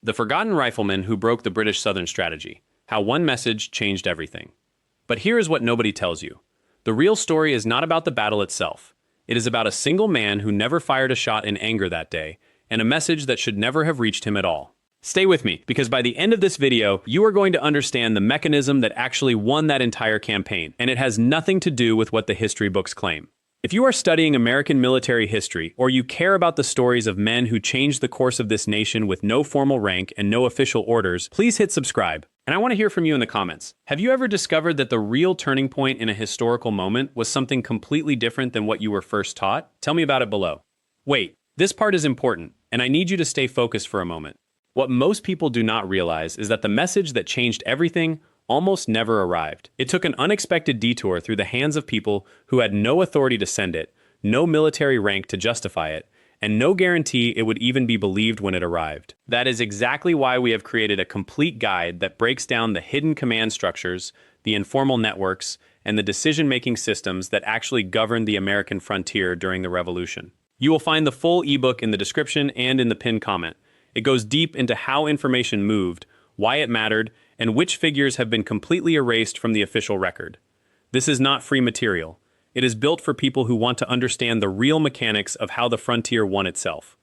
The forgotten rifleman who broke the British Southern strategy. How one message changed everything. But here is what nobody tells you. The real story is not about the battle itself. It is about a single man who never fired a shot in anger that day, and a message that should never have reached him at all. Stay with me, because by the end of this video, you are going to understand the mechanism that actually won that entire campaign, and it has nothing to do with what the history books claim. If you are studying American military history, or you care about the stories of men who changed the course of this nation with no formal rank and no official orders, please hit subscribe. And I want to hear from you in the comments. Have you ever discovered that the real turning point in a historical moment was something completely different than what you were first taught? Tell me about it below. Wait, this part is important, and I need you to stay focused for a moment. What most people do not realize is that the message that changed everything almost never arrived. It took an unexpected detour through the hands of people who had no authority to send it, no military rank to justify it, and no guarantee it would even be believed when it arrived. That is exactly why we have created a complete guide that breaks down the hidden command structures, the informal networks, and the decision-making systems that actually governed the American frontier during the Revolution. You will find the full ebook in the description and in the pinned comment. It goes deep into how information moved, why it mattered, and which figures have been completely erased from the official record. This is not free material. It is built for people who want to understand the real mechanics of how the frontier won itself.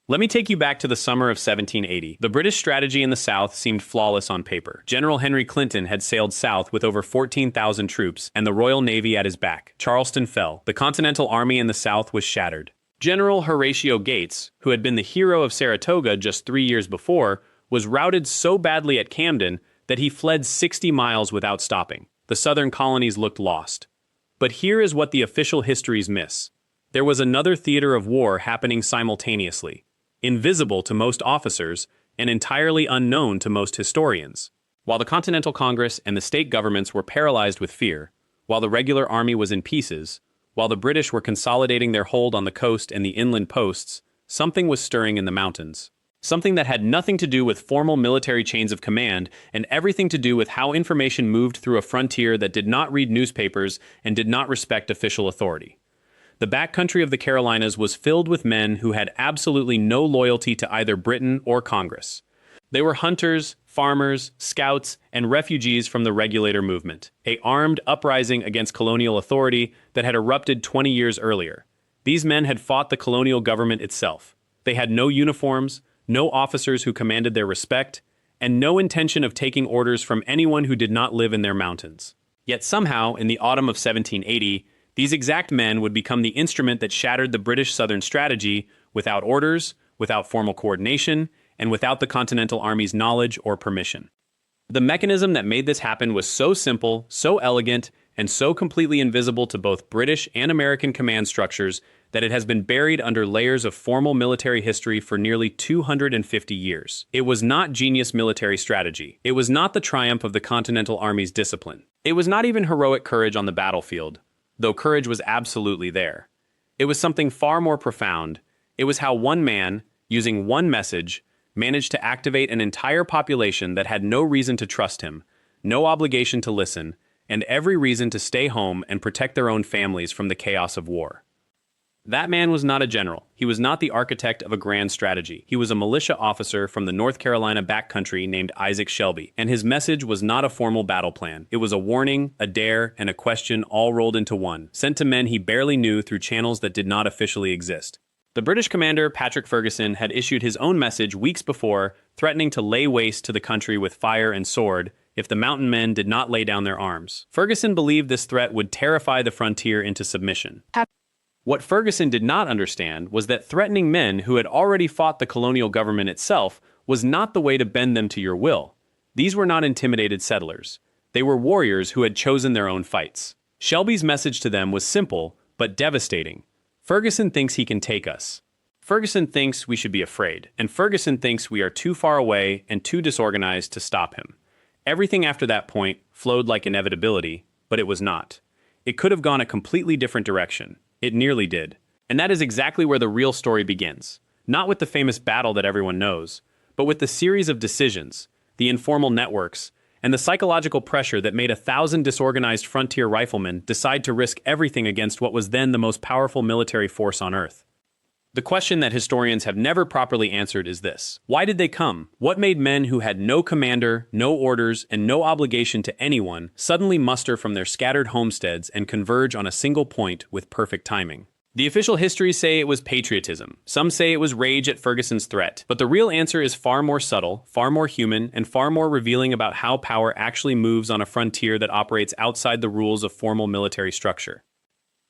Let me take you back to the summer of 1780. The British strategy in the South seemed flawless on paper. General Henry Clinton had sailed south with over 14,000 troops and the Royal Navy at his back. Charleston fell. The Continental Army in the South was shattered. General Horatio Gates, who had been the hero of Saratoga just 3 years before, was routed so badly at Camden that he fled 60 miles without stopping. The southern colonies looked lost. But here is what the official histories miss. There was another theater of war happening simultaneously, invisible to most officers and entirely unknown to most historians. While the Continental Congress and the state governments were paralyzed with fear, while the regular army was in pieces, while the British were consolidating their hold on the coast and the inland posts, something was stirring in the mountains. Something that had nothing to do with formal military chains of command and everything to do with how information moved through a frontier that did not read newspapers and did not respect official authority. The backcountry of the Carolinas was filled with men who had absolutely no loyalty to either Britain or Congress. They were hunters, farmers, scouts, and refugees from the Regulator movement, an armed uprising against colonial authority that had erupted 20 years earlier. These men had fought the colonial government itself. They had no uniforms, no officers who commanded their respect, and no intention of taking orders from anyone who did not live in their mountains. Yet somehow, in the autumn of 1780, these exact men would become the instrument that shattered the British Southern strategy without orders, without formal coordination, and without the Continental Army's knowledge or permission. The mechanism that made this happen was so simple, so elegant, and so completely invisible to both British and American command structures that it has been buried under layers of formal military history for nearly 250 years. It was not genius military strategy. It was not the triumph of the Continental Army's discipline. It was not even heroic courage on the battlefield, though courage was absolutely there. It was something far more profound. It was how one man, using one message, managed to activate an entire population that had no reason to trust him, no obligation to listen, and every reason to stay home and protect their own families from the chaos of war. That man was not a general. He was not the architect of a grand strategy. He was a militia officer from the North Carolina backcountry named Isaac Shelby, and his message was not a formal battle plan. It was a warning, a dare, and a question all rolled into one, sent to men he barely knew through channels that did not officially exist. The British commander, Patrick Ferguson, had issued his own message weeks before, threatening to lay waste to the country with fire and sword if the mountain men did not lay down their arms. Ferguson believed this threat would terrify the frontier into submission. What Ferguson did not understand was that threatening men who had already fought the colonial government itself was not the way to bend them to your will. These were not intimidated settlers. They were warriors who had chosen their own fights. Shelby's message to them was simple, but devastating. Ferguson thinks he can take us. Ferguson thinks we should be afraid, and Ferguson thinks we are too far away and too disorganized to stop him. Everything after that point flowed like inevitability, but it was not. It could have gone a completely different direction. It nearly did. And that is exactly where the real story begins. Not with the famous battle that everyone knows, but with the series of decisions, the informal networks, and the psychological pressure that made 1,000 disorganized frontier riflemen decide to risk everything against what was then the most powerful military force on Earth. The question that historians have never properly answered is this: why did they come? What made men who had no commander, no orders, and no obligation to anyone suddenly muster from their scattered homesteads and converge on a single point with perfect timing? The official histories say it was patriotism. Some say it was rage at Ferguson's threat. But the real answer is far more subtle, far more human, and far more revealing about how power actually moves on a frontier that operates outside the rules of formal military structure.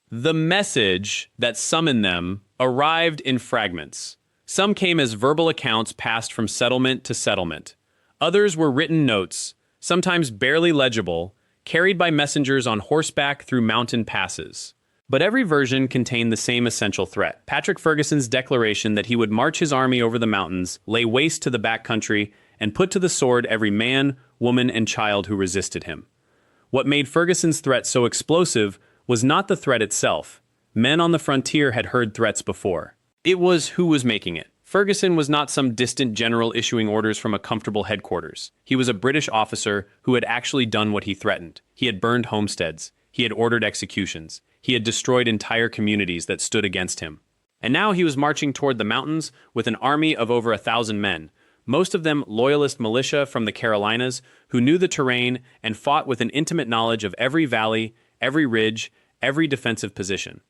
The message that summoned them arrived in fragments. Some came as verbal accounts passed from settlement to settlement. Others were written notes, sometimes barely legible, carried by messengers on horseback through mountain passes. But every version contained the same essential threat: Patrick Ferguson's declaration that he would march his army over the mountains, lay waste to the backcountry, and put to the sword every man, woman, and child who resisted him. What made Ferguson's threat so explosive was not the threat itself. Men on the frontier had heard threats before. It was who was making it. Ferguson was not some distant general issuing orders from a comfortable headquarters. He was a British officer who had actually done what he threatened. He had burned homesteads. He had ordered executions. He had destroyed entire communities that stood against him. And now he was marching toward the mountains with an army of over 1,000 men, most of them loyalist militia from the Carolinas who knew the terrain and fought with an intimate knowledge of every valley, every ridge, every defensive position.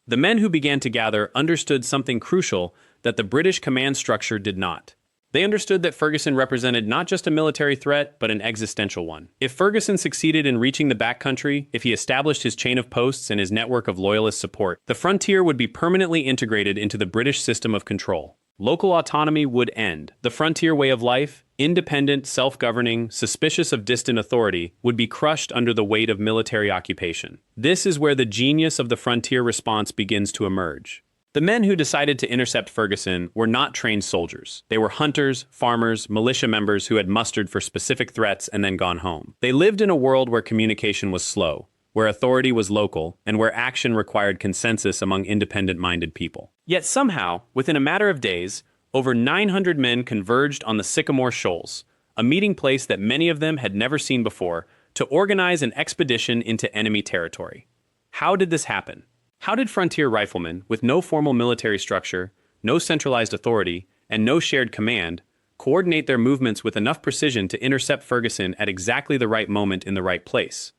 The men who began to gather understood something crucial that the British command structure did not. They understood that Ferguson represented not just a military threat, but an existential one. If Ferguson succeeded in reaching the backcountry, if he established his chain of posts and his network of loyalist support, the frontier would be permanently integrated into the British system of control. Local autonomy would end. The frontier way of life, independent, self-governing, suspicious of distant authority, would be crushed under the weight of military occupation. This is where the genius of the frontier response begins to emerge. The men who decided to intercept Ferguson were not trained soldiers. They were hunters, farmers, militia members who had mustered for specific threats and then gone home. They lived in a world where communication was slow, where authority was local, and where action required consensus among independent-minded people. Yet somehow, within a matter of days, over 900 men converged on the Sycamore Shoals, a meeting place that many of them had never seen before, to organize an expedition into enemy territory. How did this happen? How did frontier riflemen, with no formal military structure, no centralized authority, and no shared command, coordinate their movements with enough precision to intercept Ferguson at exactly the right moment in the right place?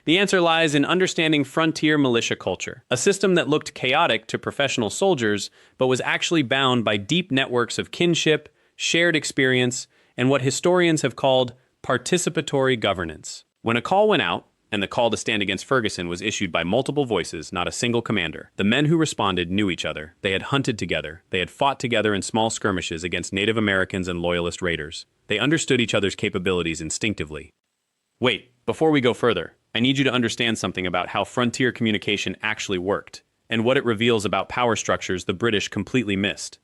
The answer lies in understanding frontier militia culture, a system that looked chaotic to professional soldiers, but was actually bound by deep networks of kinship, shared experience, and what historians have called participatory governance. When a call went out, and the call to stand against Ferguson was issued by multiple voices, not a single commander, the men who responded knew each other. They had hunted together. They had fought together in small skirmishes against Native Americans and Loyalist raiders. They understood each other's capabilities instinctively. Wait, before we go further, I need you to understand something about how frontier communication actually worked, and what it reveals about power structures the British completely missed.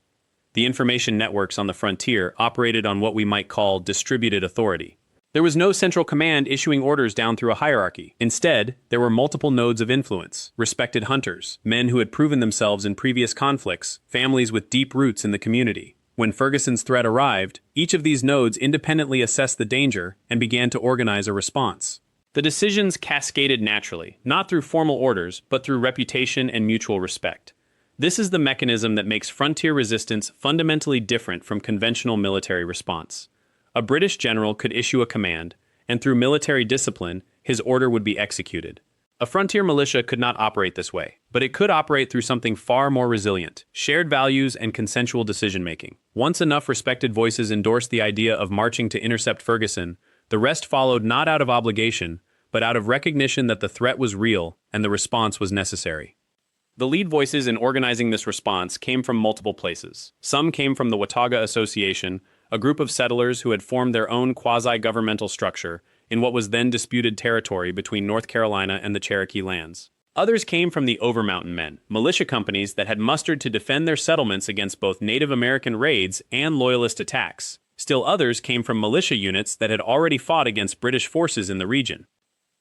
The information networks on the frontier operated on what we might call distributed authority. There was no central command issuing orders down through a hierarchy. Instead, there were multiple nodes of influence: respected hunters, men who had proven themselves in previous conflicts, families with deep roots in the community. When Ferguson's threat arrived, each of these nodes independently assessed the danger and began to organize a response. The decisions cascaded naturally, not through formal orders, but through reputation and mutual respect. This is the mechanism that makes frontier resistance fundamentally different from conventional military response. A British general could issue a command, and through military discipline, his order would be executed. A frontier militia could not operate this way, but it could operate through something far more resilient: shared values and consensual decision-making. Once enough respected voices endorsed the idea of marching to intercept Ferguson, the rest followed not out of obligation, but out of recognition that the threat was real and the response was necessary. The lead voices in organizing this response came from multiple places. Some came from the Watauga Association, a group of settlers who had formed their own quasi-governmental structure in what was then disputed territory between North Carolina and the Cherokee lands. Others came from the Overmountain Men, militia companies that had mustered to defend their settlements against both Native American raids and Loyalist attacks. Still others came from militia units that had already fought against British forces in the region.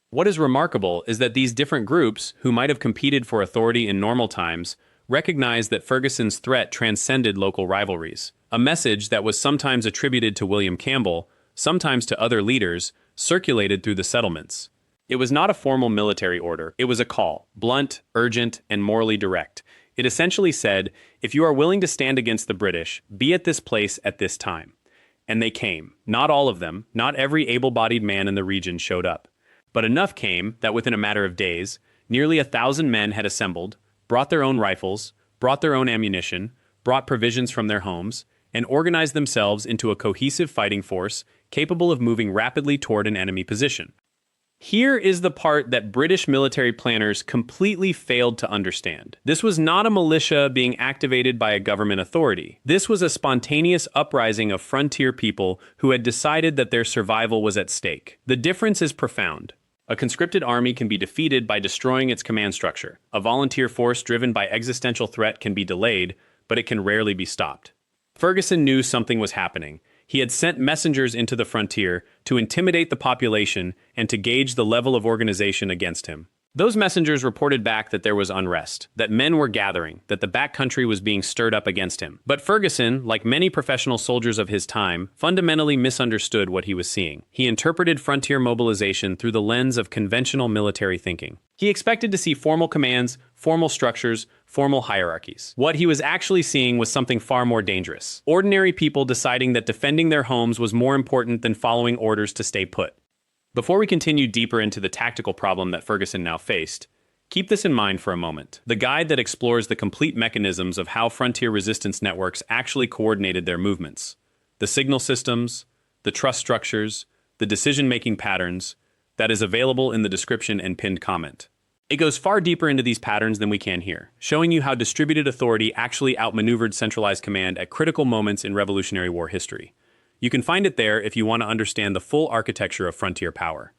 What is remarkable is that these different groups, who might have competed for authority in normal times, recognized that Ferguson's threat transcended local rivalries. A message that was sometimes attributed to William Campbell, sometimes to other leaders, circulated through the settlements. It was not a formal military order. It was a call, blunt, urgent, and morally direct. It essentially said, if you are willing to stand against the British, be at this place at this time. And they came. Not all of them, not every able-bodied man in the region showed up. But enough came that within a matter of days, nearly 1,000 men had assembled, brought their own rifles, brought their own ammunition, brought provisions from their homes, and organized themselves into a cohesive fighting force capable of moving rapidly toward an enemy position. Here is the part that British military planners completely failed to understand. This was not a militia being activated by a government authority. This was a spontaneous uprising of frontier people who had decided that their survival was at stake. The difference is profound. A conscripted army can be defeated by destroying its command structure. A volunteer force driven by existential threat can be delayed, but it can rarely be stopped. Ferguson knew something was happening. He had sent messengers into the frontier to intimidate the population and to gauge the level of organization against him. Those messengers reported back that there was unrest, that men were gathering, that the backcountry was being stirred up against him. But Ferguson, like many professional soldiers of his time, fundamentally misunderstood what he was seeing. He interpreted frontier mobilization through the lens of conventional military thinking. He expected to see formal commands, formal structures, formal hierarchies. What he was actually seeing was something far more dangerous. Ordinary people deciding that defending their homes was more important than following orders to stay put. Before we continue deeper into the tactical problem that Ferguson now faced, keep this in mind for a moment. The guide that explores the complete mechanisms of how frontier resistance networks actually coordinated their movements, the signal systems, the trust structures, the decision-making patterns, that is available in the description and pinned comment. It goes far deeper into these patterns than we can here, showing you how distributed authority actually outmaneuvered centralized command at critical moments in Revolutionary War history. You can find it there if you want to understand the full architecture of frontier power.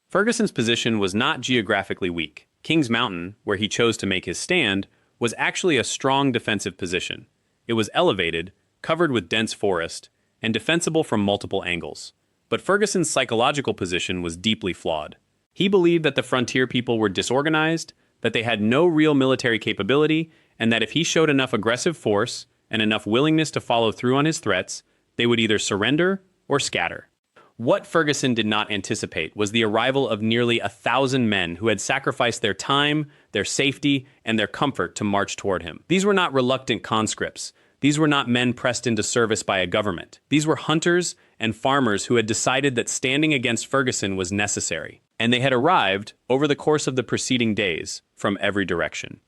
Ferguson's position was not geographically weak. Kings Mountain, where he chose to make his stand, was actually a strong defensive position. It was elevated, covered with dense forest, and defensible from multiple angles. But Ferguson's psychological position was deeply flawed. He believed that the frontier people were disorganized, that they had no real military capability, and that if he showed enough aggressive force and enough willingness to follow through on his threats, they would either surrender or scatter. What Ferguson did not anticipate was the arrival of nearly 1,000 men who had sacrificed their time, their safety, and their comfort to march toward him. These were not reluctant conscripts. These were not men pressed into service by a government. These were hunters and farmers who had decided that standing against Ferguson was necessary. And they had arrived, over the course of the preceding days, from every direction.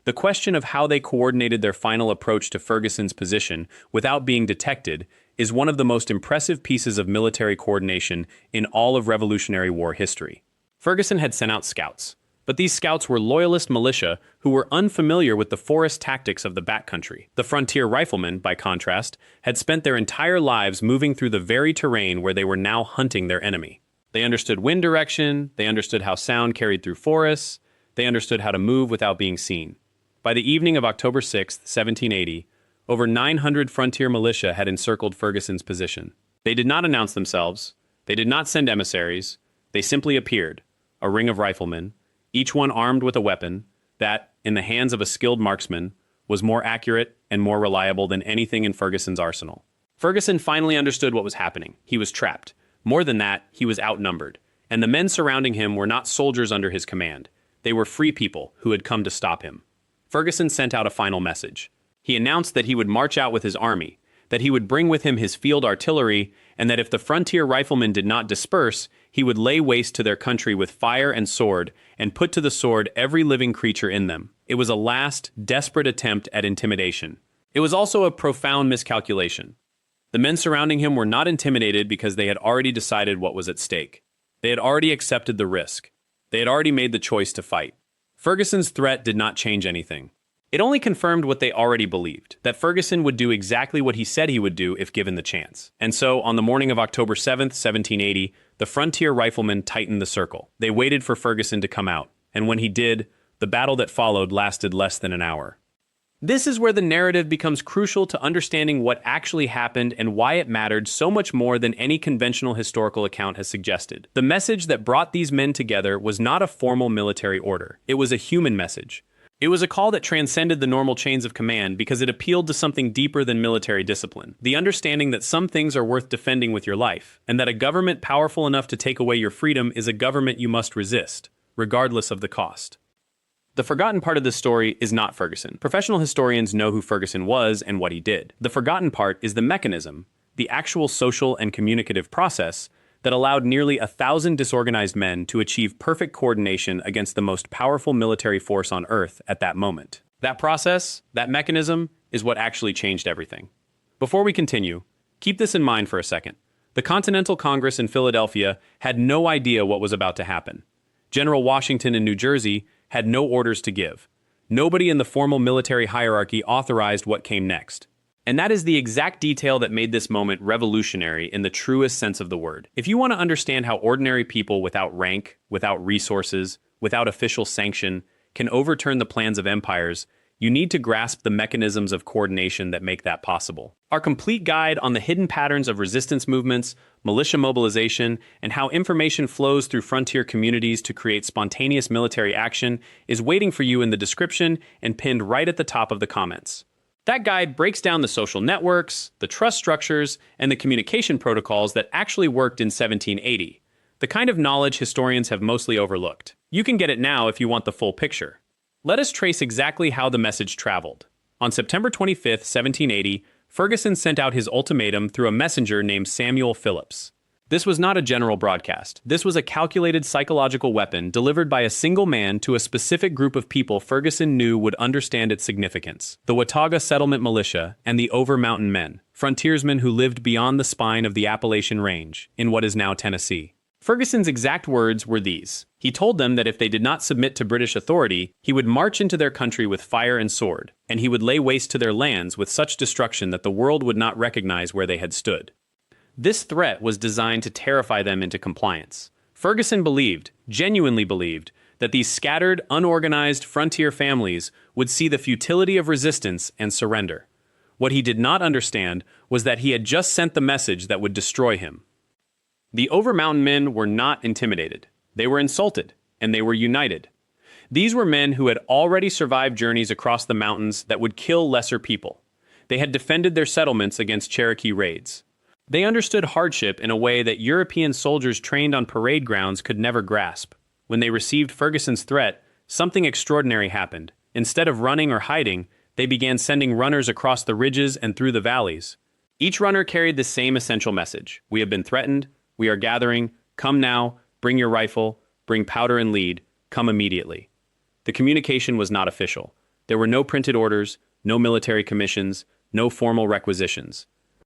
The question of how they coordinated their final approach to Ferguson's position without being detected is one of the most impressive pieces of military coordination in all of Revolutionary War history. Ferguson had sent out scouts, but these scouts were loyalist militia who were unfamiliar with the forest tactics of the backcountry. The frontier riflemen, by contrast, had spent their entire lives moving through the very terrain where they were now hunting their enemy. They understood wind direction, they understood how sound carried through forests, they understood how to move without being seen. By the evening of October 6, 1780, over 900 frontier militia had encircled Ferguson's position. They did not announce themselves, they did not send emissaries, they simply appeared, a ring of riflemen, each one armed with a weapon that, in the hands of a skilled marksman, was more accurate and more reliable than anything in Ferguson's arsenal. Ferguson finally understood what was happening. He was trapped. More than that, he was outnumbered, and the men surrounding him were not soldiers under his command. They were free people who had come to stop him. Ferguson sent out a final message. He announced that he would march out with his army, that he would bring with him his field artillery, and that if the frontier riflemen did not disperse, he would lay waste to their country with fire and sword, and put to the sword every living creature in them. It was a last, desperate attempt at intimidation. It was also a profound miscalculation. The men surrounding him were not intimidated because they had already decided what was at stake. They had already accepted the risk. They had already made the choice to fight. Ferguson's threat did not change anything. It only confirmed what they already believed, that Ferguson would do exactly what he said he would do if given the chance. And so, on the morning of October 7th, 1780, the frontier riflemen tightened the circle. They waited for Ferguson to come out, and when he did, the battle that followed lasted less than an hour. This is where the narrative becomes crucial to understanding what actually happened and why it mattered so much more than any conventional historical account has suggested. The message that brought these men together was not a formal military order. It was a human message. It was a call that transcended the normal chains of command because it appealed to something deeper than military discipline. The understanding that some things are worth defending with your life, and that a government powerful enough to take away your freedom is a government you must resist, regardless of the cost. The forgotten part of this story is not Ferguson. Professional historians know who Ferguson was and what he did. The forgotten part is the mechanism, the actual social and communicative process that allowed nearly 1,000 disorganized men to achieve perfect coordination against the most powerful military force on Earth at that moment. That process, that mechanism, is what actually changed everything. Before we continue, keep this in mind for a second. The Continental Congress in Philadelphia had no idea what was about to happen. General Washington in New Jersey had no orders to give. Nobody in the formal military hierarchy authorized what came next. And that is the exact detail that made this moment revolutionary in the truest sense of the word. If you want to understand how ordinary people without rank, without resources, without official sanction can overturn the plans of empires, you need to grasp the mechanisms of coordination that make that possible. Our complete guide on the hidden patterns of resistance movements, militia mobilization, and how information flows through frontier communities to create spontaneous military action is waiting for you in the description and pinned right at the top of the comments. That guide breaks down the social networks, the trust structures, and the communication protocols that actually worked in 1780, the kind of knowledge historians have mostly overlooked. You can get it now if you want the full picture. Let us trace exactly how the message traveled. On September 25, 1780, Ferguson sent out his ultimatum through a messenger named Samuel Phillips. This was not a general broadcast. This was a calculated psychological weapon delivered by a single man to a specific group of people Ferguson knew would understand its significance: the Watauga Settlement Militia and the Over Mountain Men, frontiersmen who lived beyond the spine of the Appalachian Range, in what is now Tennessee. Ferguson's exact words were these. He told them that if they did not submit to British authority, he would march into their country with fire and sword, and he would lay waste to their lands with such destruction that the world would not recognize where they had stood. This threat was designed to terrify them into compliance. Ferguson believed, genuinely believed, that these scattered, unorganized frontier families would see the futility of resistance and surrender. What he did not understand was that he had just sent the message that would destroy him. The Over Mountain men were not intimidated. They were insulted, and they were united. These were men who had already survived journeys across the mountains that would kill lesser people. They had defended their settlements against Cherokee raids. They understood hardship in a way that European soldiers trained on parade grounds could never grasp. When they received Ferguson's threat, something extraordinary happened. Instead of running or hiding, they began sending runners across the ridges and through the valleys. Each runner carried the same essential message: we have been threatened, we are gathering, come now, bring your rifle, bring powder and lead, come immediately. The communication was not official. There were no printed orders, no military commissions, no formal requisitions.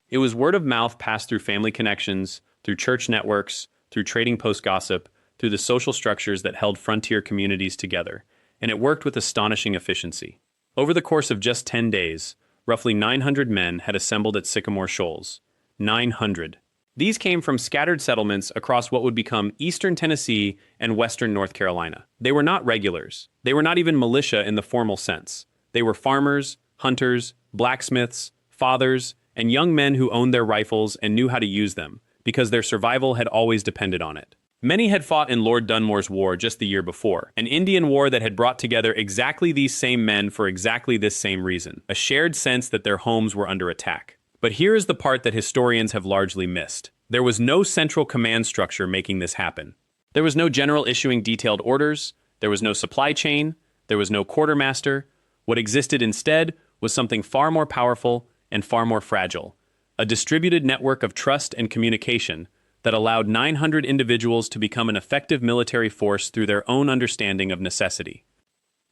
It was word of mouth passed through family connections, through church networks, through trading post gossip, through the social structures that held frontier communities together, and it worked with astonishing efficiency. Over the course of just 10 days, roughly 900 men had assembled at Sycamore Shoals. 900. These came from scattered settlements across what would become eastern Tennessee and western North Carolina. They were not regulars. They were not even militia in the formal sense. They were farmers, hunters, blacksmiths, fathers, and young men who owned their rifles and knew how to use them, because their survival had always depended on it. Many had fought in Lord Dunmore's War just the year before, an Indian war that had brought together exactly these same men for exactly this same reason: a shared sense that their homes were under attack. But here is the part that historians have largely missed. There was no central command structure making this happen. There was no general issuing detailed orders, there was no supply chain, there was no quartermaster. What existed instead was something far more powerful and far more fragile: a distributed network of trust and communication that allowed 900 individuals to become an effective military force through their own understanding of necessity.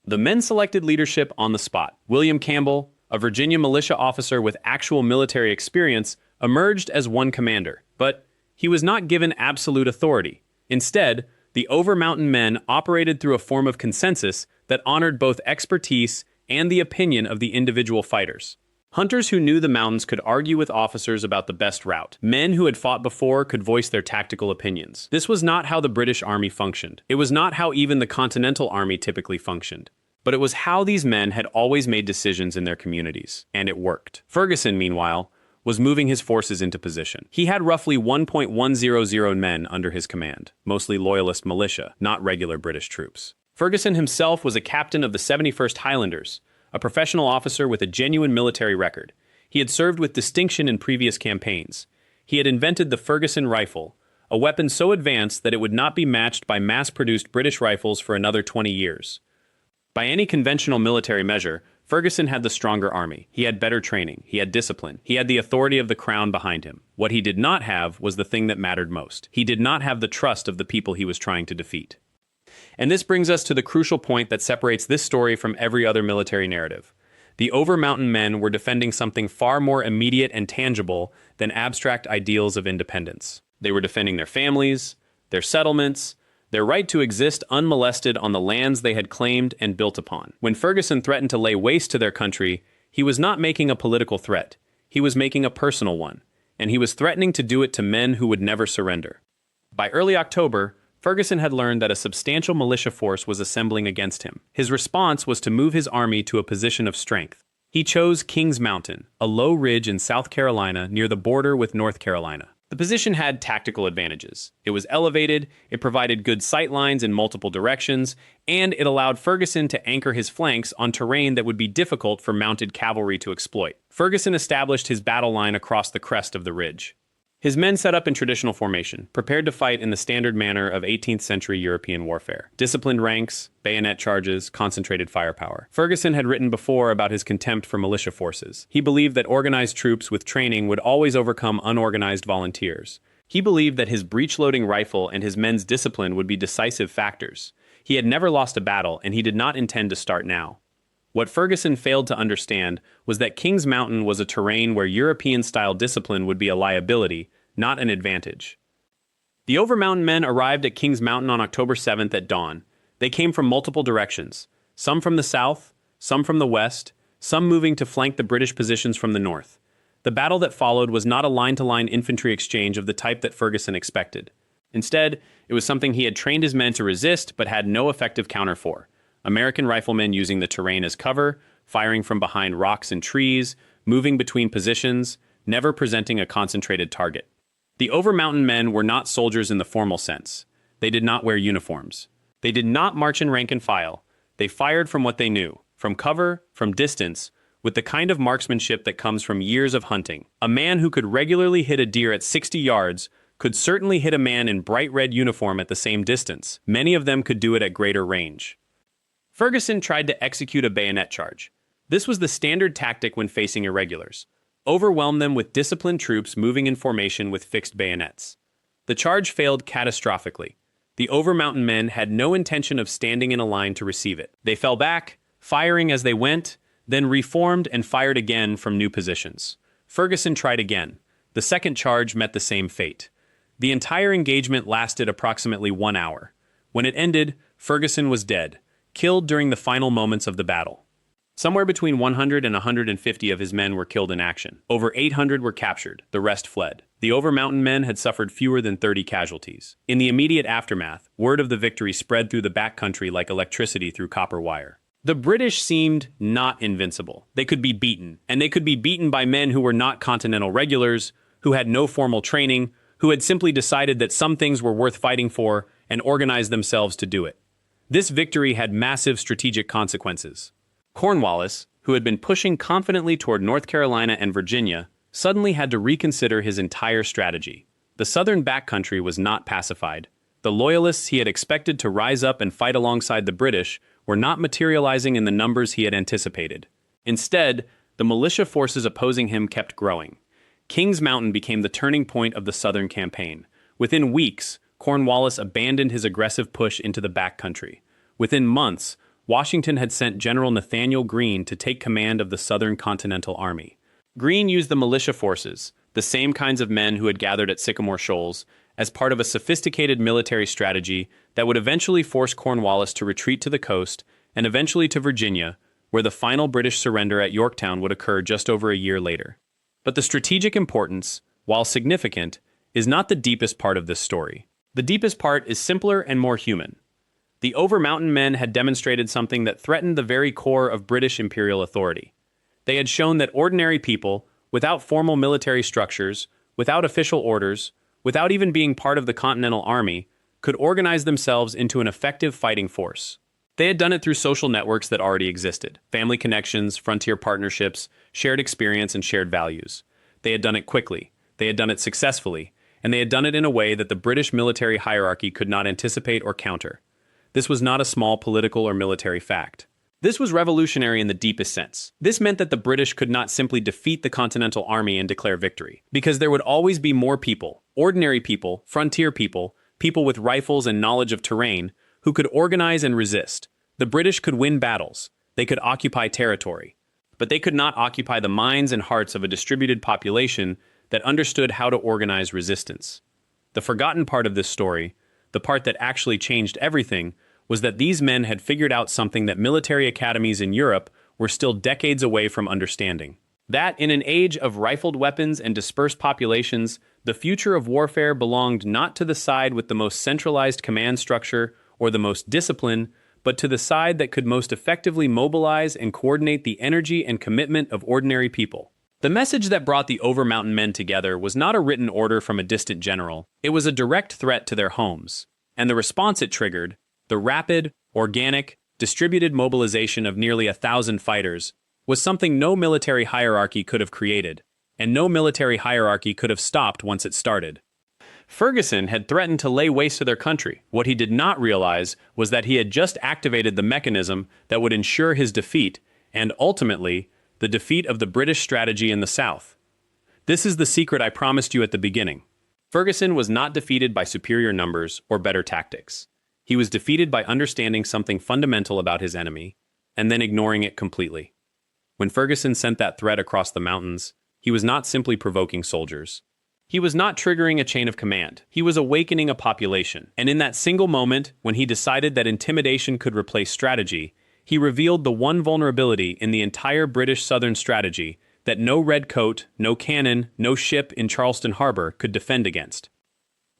The men selected leadership on the spot. William Campbell, a Virginia militia officer with actual military experience, emerged as one commander, but he was not given absolute authority. Instead, the Over Mountain men operated through a form of consensus that honored both expertise and the opinion of the individual fighters. Hunters who knew the mountains could argue with officers about the best route. Men who had fought before could voice their tactical opinions. This was not how the British Army functioned. It was not how even the Continental Army typically functioned. But it was how these men had always made decisions in their communities, and it worked. Ferguson, meanwhile, was moving his forces into position. He had roughly 1,100 men under his command, mostly loyalist militia, not regular British troops. Ferguson himself was a captain of the 71st Highlanders, a professional officer with a genuine military record. He had served with distinction in previous campaigns. He had invented the Ferguson rifle, a weapon so advanced that it would not be matched by mass-produced British rifles for another 20 years. By any conventional military measure, Ferguson had the stronger army. He had better training. He had discipline. He had the authority of the crown behind him. What he did not have was the thing that mattered most. He did not have the trust of the people he was trying to defeat. And this brings us to the crucial point that separates this story from every other military narrative. The over-mountain men were defending something far more immediate and tangible than abstract ideals of independence. They were defending their families, their settlements, their right to exist unmolested on the lands they had claimed and built upon. When Ferguson threatened to lay waste to their country, he was not making a political threat. He was making a personal one, and he was threatening to do it to men who would never surrender. By early October, Ferguson had learned that a substantial militia force was assembling against him. His response was to move his army to a position of strength. He chose Kings Mountain, a low ridge in South Carolina near the border with North Carolina. The position had tactical advantages. It was elevated, it provided good sight lines in multiple directions, and it allowed Ferguson to anchor his flanks on terrain that would be difficult for mounted cavalry to exploit. Ferguson established his battle line across the crest of the ridge. His men set up in traditional formation, prepared to fight in the standard manner of 18th century European warfare. Disciplined ranks, bayonet charges, concentrated firepower. Ferguson had written before about his contempt for militia forces. He believed that organized troops with training would always overcome unorganized volunteers. He believed that his breech-loading rifle and his men's discipline would be decisive factors. He had never lost a battle, and he did not intend to start now. What Ferguson failed to understand was that Kings Mountain was a terrain where European-style discipline would be a liability, not an advantage. The over-mountain men arrived at Kings Mountain on October 7th at dawn. They came from multiple directions, some from the south, some from the west, some moving to flank the British positions from the north. The battle that followed was not a line-to-line infantry exchange of the type that Ferguson expected. Instead, it was something he had trained his men to resist but had no effective counter for. American riflemen using the terrain as cover, firing from behind rocks and trees, moving between positions, never presenting a concentrated target. The over-mountain men were not soldiers in the formal sense. They did not wear uniforms. They did not march in rank and file. They fired from what they knew, from cover, from distance, with the kind of marksmanship that comes from years of hunting. A man who could regularly hit a deer at 60 yards could certainly hit a man in bright red uniform at the same distance. Many of them could do it at greater range. Ferguson tried to execute a bayonet charge. This was the standard tactic when facing irregulars. Overwhelm them with disciplined troops moving in formation with fixed bayonets. The charge failed catastrophically. The over-mountain men had no intention of standing in a line to receive it. They fell back, firing as they went, then reformed and fired again from new positions. Ferguson tried again. The second charge met the same fate. The entire engagement lasted approximately 1 hour. When it ended, Ferguson was dead, killed during the final moments of the battle. Somewhere between 100 and 150 of his men were killed in action. Over 800 were captured, the rest fled. The over-mountain men had suffered fewer than 30 casualties. In the immediate aftermath, word of the victory spread through the backcountry like electricity through copper wire. The British seemed not invincible. They could be beaten, and they could be beaten by men who were not continental regulars, who had no formal training, who had simply decided that some things were worth fighting for and organized themselves to do it. This victory had massive strategic consequences. Cornwallis, who had been pushing confidently toward North Carolina and Virginia, suddenly had to reconsider his entire strategy. The southern backcountry was not pacified. The loyalists he had expected to rise up and fight alongside the British were not materializing in the numbers he had anticipated. Instead, the militia forces opposing him kept growing. Kings Mountain became the turning point of the southern campaign. Within weeks, Cornwallis abandoned his aggressive push into the backcountry. Within months, Washington had sent General Nathaniel Greene to take command of the Southern Continental Army. Greene used the militia forces, the same kinds of men who had gathered at Sycamore Shoals, as part of a sophisticated military strategy that would eventually force Cornwallis to retreat to the coast and eventually to Virginia, where the final British surrender at Yorktown would occur just over a year later. But the strategic importance, while significant, is not the deepest part of this story. The deepest part is simpler and more human. The over-mountain men had demonstrated something that threatened the very core of British imperial authority. They had shown that ordinary people, without formal military structures, without official orders, without even being part of the Continental Army, could organize themselves into an effective fighting force. They had done it through social networks that already existed, family connections, frontier partnerships, shared experience, and shared values. They had done it quickly, they had done it successfully, and they had done it in a way that the British military hierarchy could not anticipate or counter. This was not a small political or military fact. This was revolutionary in the deepest sense. This meant that the British could not simply defeat the Continental Army and declare victory, because there would always be more people, ordinary people, frontier people, people with rifles and knowledge of terrain, who could organize and resist. The British could win battles, they could occupy territory, but they could not occupy the minds and hearts of a distributed population that understood how to organize resistance. The forgotten part of this story, the part that actually changed everything, was that these men had figured out something that military academies in Europe were still decades away from understanding. That, in an age of rifled weapons and dispersed populations, the future of warfare belonged not to the side with the most centralized command structure or the most discipline, but to the side that could most effectively mobilize and coordinate the energy and commitment of ordinary people. The message that brought the Over-Mountain men together was not a written order from a distant general. It was a direct threat to their homes. And the response it triggered, the rapid, organic, distributed mobilization of nearly 1,000 fighters, was something no military hierarchy could have created, and no military hierarchy could have stopped once it started. Ferguson had threatened to lay waste to their country. What he did not realize was that he had just activated the mechanism that would ensure his defeat, and ultimately, the defeat of the British strategy in the South. This is the secret I promised you at the beginning. Ferguson was not defeated by superior numbers or better tactics. He was defeated by understanding something fundamental about his enemy, and then ignoring it completely. When Ferguson sent that threat across the mountains, he was not simply provoking soldiers. He was not triggering a chain of command. He was awakening a population. And in that single moment, when he decided that intimidation could replace strategy, he revealed the one vulnerability in the entire British Southern strategy that no redcoat, no cannon, no ship in Charleston Harbor could defend against.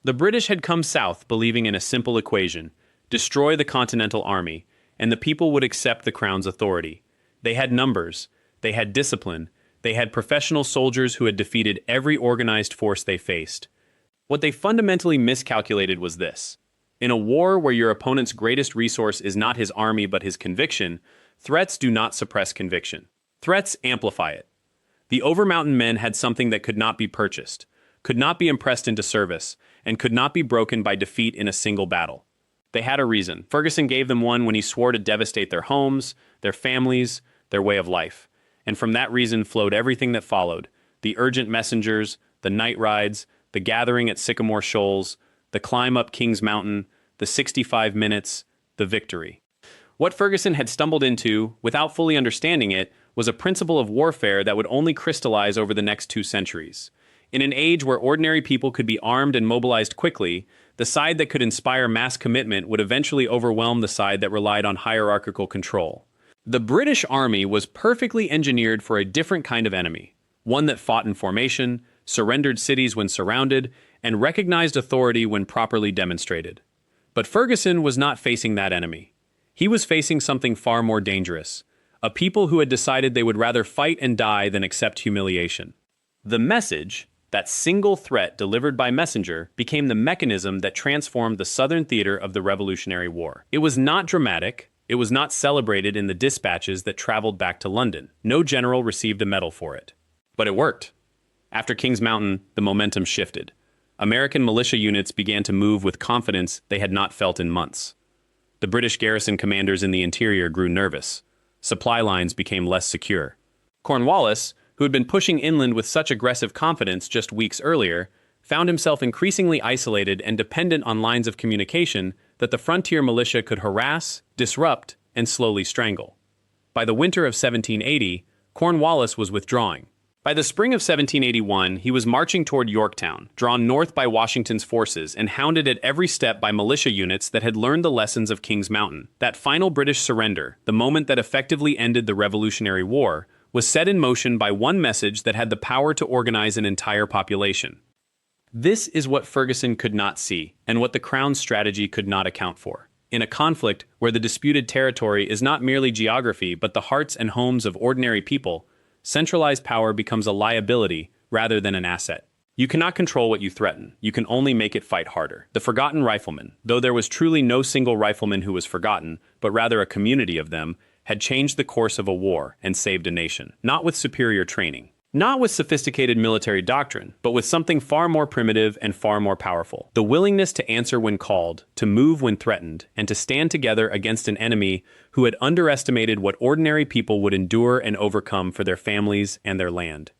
The British had come south believing in a simple equation: destroy the Continental Army, and the people would accept the Crown's authority. They had numbers, they had discipline, they had professional soldiers who had defeated every organized force they faced. What they fundamentally miscalculated was this: in a war where your opponent's greatest resource is not his army but his conviction, threats do not suppress conviction. Threats amplify it. The Over-Mountain men had something that could not be purchased, could not be impressed into service, and could not be broken by defeat in a single battle. They had a reason. Ferguson gave them one when he swore to devastate their homes, their families, their way of life. And from that reason flowed everything that followed: the urgent messengers, the night rides, the gathering at Sycamore Shoals, the climb up Kings Mountain, the 65 minutes, the victory. What Ferguson had stumbled into, without fully understanding it, was a principle of warfare that would only crystallize over the next 2 centuries. In an age where ordinary people could be armed and mobilized quickly, the side that could inspire mass commitment would eventually overwhelm the side that relied on hierarchical control. The British Army was perfectly engineered for a different kind of enemy, one that fought in formation, surrendered cities when surrounded, and recognized authority when properly demonstrated. But Ferguson was not facing that enemy. He was facing something far more dangerous: a people who had decided they would rather fight and die than accept humiliation. The message, that single threat delivered by messenger, became the mechanism that transformed the Southern theater of the Revolutionary War. It was not dramatic. It was not celebrated in the dispatches that traveled back to London. No general received a medal for it. But it worked. After Kings Mountain, the momentum shifted. American militia units began to move with confidence they had not felt in months. The British garrison commanders in the interior grew nervous. Supply lines became less secure. Cornwallis, who had been pushing inland with such aggressive confidence just weeks earlier, found himself increasingly isolated and dependent on lines of communication that the frontier militia could harass, disrupt, and slowly strangle. By the winter of 1780, Cornwallis was withdrawing. By the spring of 1781, he was marching toward Yorktown, drawn north by Washington's forces and hounded at every step by militia units that had learned the lessons of Kings Mountain. That final British surrender, the moment that effectively ended the Revolutionary War, was set in motion by one message that had the power to organize an entire population. This is what Ferguson could not see, and what the Crown's strategy could not account for. In a conflict where the disputed territory is not merely geography but the hearts and homes of ordinary people, centralized power becomes a liability rather than an asset. You cannot control what you threaten. You can only make it fight harder. The forgotten rifleman, though there was truly no single rifleman who was forgotten, but rather a community of them, had changed the course of a war and saved a nation. Not with superior training, Not with sophisticated military doctrine, but with something far more primitive and far more powerful. The willingness to answer when called, to move when threatened, and to stand together against an enemy who had underestimated what ordinary people would endure and overcome for their families and their land.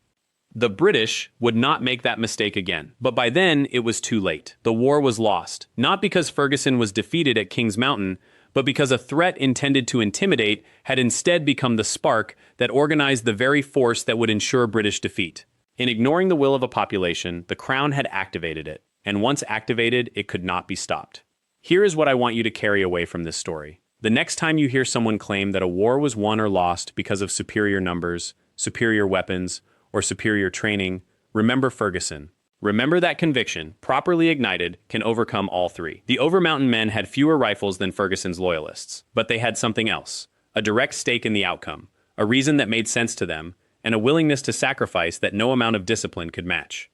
The British would not make that mistake again, but by then it was too late. The war was lost, not because Ferguson was defeated at King's Mountain, but because a threat intended to intimidate had instead become the spark that organized the very force that would ensure British defeat. In ignoring the will of a population, the Crown had activated it, and once activated, it could not be stopped. Here is what I want you to carry away from this story. The next time you hear someone claim that a war was won or lost because of superior numbers, superior weapons, or superior training, remember Ferguson. Remember that conviction, properly ignited, can overcome all three. The Overmountain men had fewer rifles than Ferguson's loyalists, but they had something else, a direct stake in the outcome, a reason that made sense to them, and a willingness to sacrifice that no amount of discipline could match.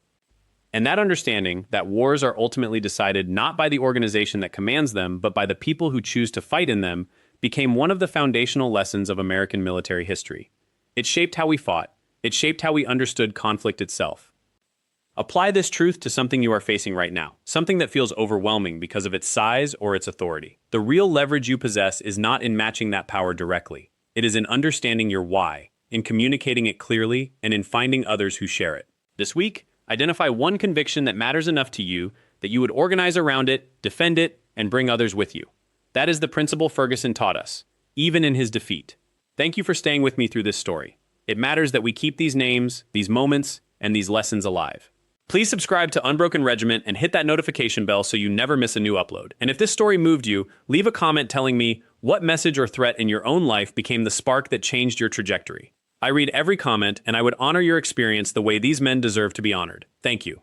And that understanding that wars are ultimately decided not by the organization that commands them, but by the people who choose to fight in them, became one of the foundational lessons of American military history. It shaped how we fought. It shaped how we understood conflict itself. Apply this truth to something you are facing right now, something that feels overwhelming because of its size or its authority. The real leverage you possess is not in matching that power directly. It is in understanding your why, in communicating it clearly, and in finding others who share it. This week, identify one conviction that matters enough to you that you would organize around it, defend it, and bring others with you. That is the principle Ferguson taught us, even in his defeat. Thank you for staying with me through this story. It matters that we keep these names, these moments, and these lessons alive. Please subscribe to Unbroken Regiment and hit that notification bell so you never miss a new upload. And if this story moved you, leave a comment telling me what message or threat in your own life became the spark that changed your trajectory. I read every comment, and I would honor your experience the way these men deserve to be honored. Thank you.